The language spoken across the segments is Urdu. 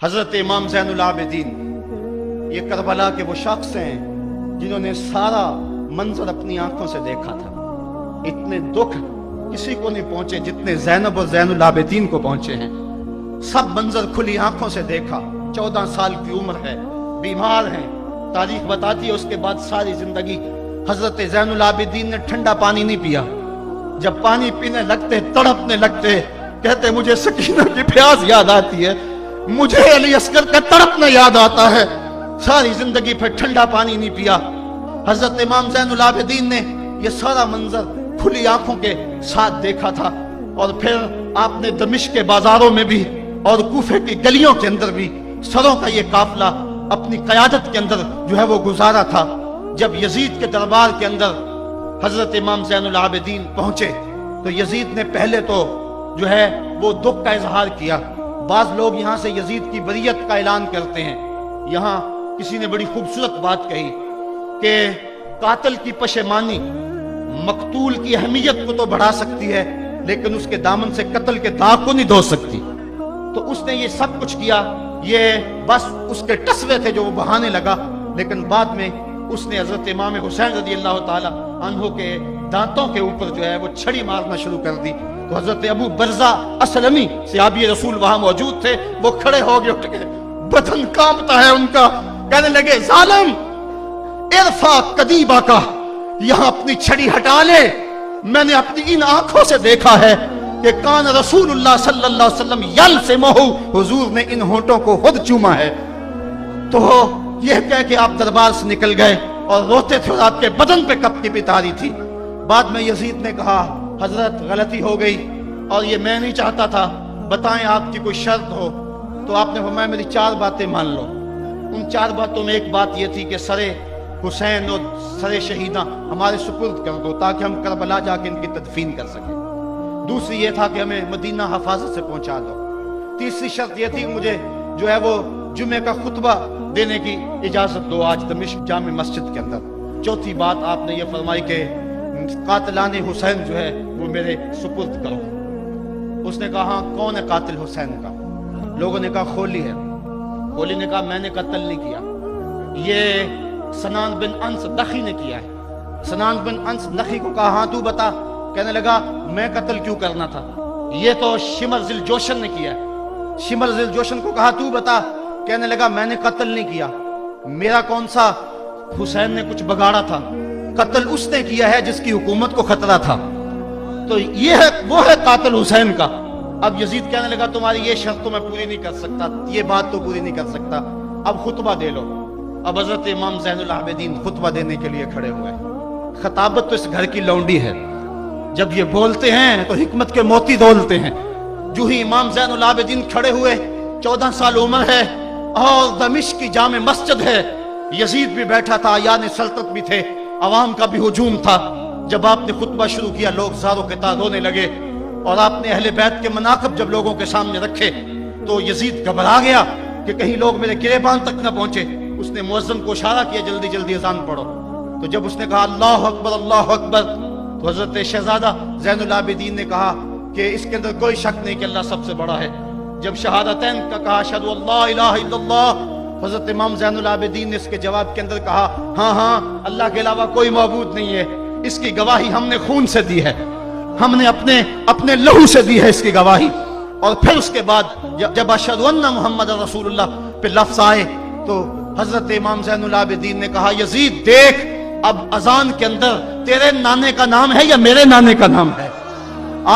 حضرت امام زین العابدین یہ کربلا کے وہ شخص ہیں جنہوں نے سارا منظر اپنی آنکھوں سے دیکھا تھا۔ اتنے دکھ کسی کو نہیں پہنچے جتنے زینب اور زین العابدین کو پہنچے ہیں۔ سب منظر کھلی آنکھوں سے دیکھا۔ 14 سال کی عمر ہے، بیمار ہیں، تاریخ بتاتی ہے اس کے بعد ساری زندگی حضرت زین العابدین نے ٹھنڈا پانی نہیں پیا۔ جب پانی پینے لگتے تڑپنے لگتے، کہتے مجھے سکینہ کی پیاس یاد آتی ہے، مجھے علی اصغر کا تڑپنا یاد آتا ہے۔ ساری زندگی پھر ٹھنڈا پانی نہیں پیا۔ حضرت امام زین العابدین نے یہ سارا منظر کھلی آنکھوں کے ساتھ دیکھا تھا، اور پھر آپ نے دمشق کے بازاروں میں بھی اور کوفے کی گلیوں کے اندر بھی سروں کا یہ قافلہ اپنی قیادت کے اندر جو ہے وہ گزارا تھا۔ جب یزید کے دربار کے اندر حضرت امام زین العابدین پہنچے تو یزید نے پہلے تو جو ہے وہ دکھ کا اظہار کیا۔ بعض لوگ یہاں سے یزید کی بریت کا اعلان کرتے ہیں۔ یہاں کسی نے بڑی خوبصورت بات کہی کہ قاتل کی پشیمانی مقتول کی اہمیت کو تو بڑھا سکتی ہے، لیکن اس کے دامن سے قتل کے داغ کو نہیں دھو سکتی۔ تو اس نے یہ سب کچھ کیا، یہ بس اس کے ٹسوے تھے جو وہ بہانے لگا، لیکن بعد میں اس نے حضرت امام حسین رضی اللہ تعالی عنہ کے دانتوں کے اوپر جو ہے وہ چھڑی مارنا شروع کر دی۔ تو حضرت ابو برزہ اسلمی صحابی رسول وہاں موجود تھے، وہ کھڑے ہو گئے، اٹھ گئے، بدن کانپتا ہے ان کا، کہنے لگے ظالم ارفع قدیبہ کا، یہاں اپنی چھڑی ہٹا لے، میں نے اپنی ان آنکھوں سے دیکھا ہے کہ کان رسول اللہ صلی اللہ علیہ وسلم یلسمہ، حضور نے ان ہونٹوں کو خود چوما ہے۔ تو یہ کہہ کہ آپ دربار سے نکل گئے اور روتے تھے، اور آپ کے بدن پہ کپ کی پتاری تھی۔ بعد میں یزید نے کہا حضرت غلطی ہو گئی اور یہ میں نہیں چاہتا تھا، بتائیں آپ کی کوئی شرط ہو۔ تو آپ نے فرمایا میری 4 باتیں مان لو۔ ان 4 باتوں میں ایک بات یہ تھی کہ سر حسین اور سر شہیداں ہمارے سپرد کر دو تاکہ ہم کربلا جا کے ان کی تدفین کر سکیں۔ دوسری یہ تھا کہ ہمیں مدینہ حفاظت سے پہنچا دو۔ تیسری شرط یہ تھی کہ مجھے جو ہے وہ جمعے کا خطبہ دینے کی اجازت دو آج دمشق جامع مسجد کے اندر۔ چوتھی بات آپ نے یہ فرمائی کہ قاتلان حسین جو ہے وہ میرے سپرد کرو۔ اس نے کہا ہاں کون ہے قاتل حسین کا؟ لوگوں نے کہا خولی ہے۔ خولی نے کہا میں نے قتل نہیں کیا، یہ سنان بن انس نخی نے کیا ہے۔ سنان بن انس نخی کو کہا ہاں تو بتا، کہنے لگا میں قتل کیوں کرنا تھا، یہ تو شمر ذی الجوشن نے کیا ہے۔ شمر ذی الجوشن کو کہا تو بتا، کہنے لگا میں نے قتل نہیں کیا، میرا کون سا حسین نے کچھ بگاڑا تھا، قتل اس نے کیا ہے جس کی حکومت کو خطرہ تھا۔ تو یہ ہے وہ ہے قاتل حسین کا۔ اب یزید کہنے لگا تمہاری یہ شرط تو میں پوری نہیں کر سکتا، یہ بات تو پوری نہیں کر سکتا، اب خطبہ دے لو۔ اب حضرت امام زین العابدین خطبہ دینے کے لیے کھڑے ہوئے۔ خطابت تو اس گھر کی لونڈی ہے، جب یہ بولتے ہیں تو حکمت کے موتی دولتے ہیں۔ جو ہی امام زین العابدین کھڑے ہوئے، 14 سال عمر ہے اور دمشق کی جامع مسجد ہے، یزید بھی بیٹھا تھا، یعنی سلطنت بھی تھے، عوام کا بھی ہجوم تھا۔ جب آپ نے خطبہ شروع کیا لوگ زاروں کے تار رونے لگے، اور آپ نے اہل بیت کے مناقب جب لوگوں کے سامنے رکھے تو یزید گھبرا گیا کہ کہیں لوگ میرے گریبان تک نہ پہنچے۔ اس نے مؤذن کو اشارہ کیا جلدی جلدی اذان پڑھو۔ تو جب اس نے کہا اللہ اکبر اللہ اکبر، تو حضرت شہزادہ زین العابدین نے کہا کہ اس کے اندر کوئی شک نہیں کہ اللہ سب سے بڑا ہے۔ جب شہادتین کا کہا اشہد ان لا الہ الا اللہ، حضرت امام زین العابدین نے اس کے جواب کے اندر کہا ہاں ہاں اللہ کے علاوہ کوئی معبود نہیں ہے، اس کی گواہی ہم نے خون سے دی ہے، ہم نے اپنے لہو سے دی ہے اس کی گواہی۔ اور پھر اس کے بعد جب اشہد ان محمد رسول اللہ پہ لفظ آئے تو حضرت امام زین العابدین نے کہا یزید دیکھ اب اذان کے اندر تیرے نانے کا نام ہے یا میرے نانے کا نام ہے؟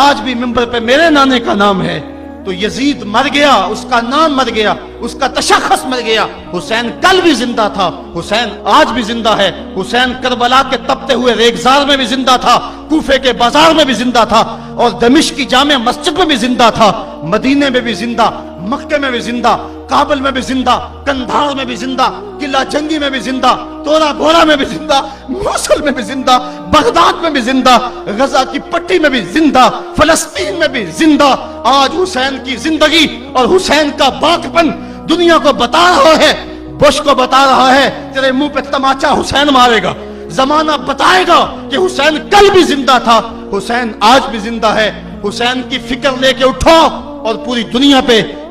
آج بھی منبر پہ میرے نانے کا نام ہے۔ تو یزید مر گیا، اس کا نام مر گیا، اس کا تشخص مر گیا۔ حسین کل بھی زندہ تھا، حسین آج بھی زندہ ہے، حسین کربلا کے تپتے ہوئے ریگزار میں بھی زندہ تھا، کوفے کے بازار میں بھی زندہ تھا، اور دمشق کی جامع مسجد میں بھی زندہ تھا، مدینے میں بھی زندہ، مکے میں بھی زندہ، کابل میں بھی زندہ، کندھار میں بھی زندہ، قلعہ جنگی میں بھی زندہ، تورا بورا میں بھی زندہ، موصل میں بھی زندہ، بغداد میں بھی زندہ، غزہ کی پٹی میں بھی زندہ، فلسطین میں بھی زندہ۔ آج حسین کی زندگی اور حسین کا باقپن دنیا کو بتا رہا ہے، بش کو بتا رہا ہے تیرے منہ پہ تماچا حسین مارے گا۔ زمانہ بتائے گا کہ حسین کل بھی زندہ تھا، حسین آج بھی زندہ ہے۔ حسین کی فکر لے کے اٹھو اور پوری دنیا پہ